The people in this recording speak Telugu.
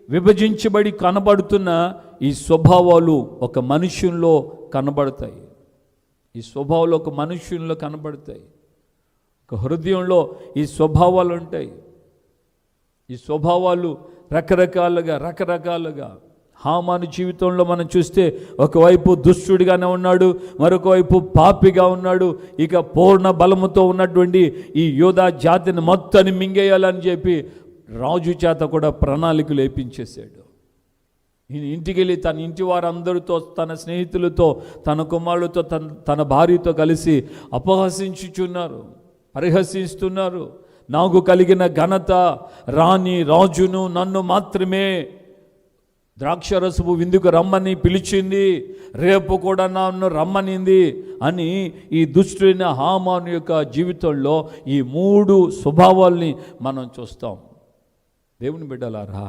విభజించబడి కనబడుతున్న ఈ స్వభావాలు ఒక మనుష్యుల్లో కనబడతాయి. ఈ స్వభావాలు ఒక మనుష్యుల్లో కనబడతాయి. ఒక హృదయంలో ఈ స్వభావాలు ఉంటాయి. ఈ స్వభావాలు రకరకాలుగా హామాను జీవితంలో మనం చూస్తే ఒకవైపు దుష్టుడిగానే ఉన్నాడు, మరొక వైపు పాపిగా ఉన్నాడు. ఇక పూర్ణ బలముతో ఉన్నటువంటి ఈ యోధా జాతిని మొత్తాన్ని మింగేయాలని చెప్పి రాజు చేత కూడా ప్రణాళికలు వేపించేశాడు. ఈయన ఇంటికి వెళ్ళి తన ఇంటి వారందరితో, తన స్నేహితులతో, తన కుమారులతో, తన భార్యతో కలిసి అపహసించుచున్నారు, పరిహసిస్తున్నారు. నాకు కలిగిన ఘనత రాజును నన్ను మాత్రమే ద్రాక్షరసపు విందుకు రమ్మని పిలిచింది, రేపు కూడా నన్ను రమ్మనింది అని ఈ దుష్టుడైన హామాను యొక్క జీవితంలో ఈ 3 స్వభావాల్ని మనం చూస్తాం. దేవుని బిడ్డలారా,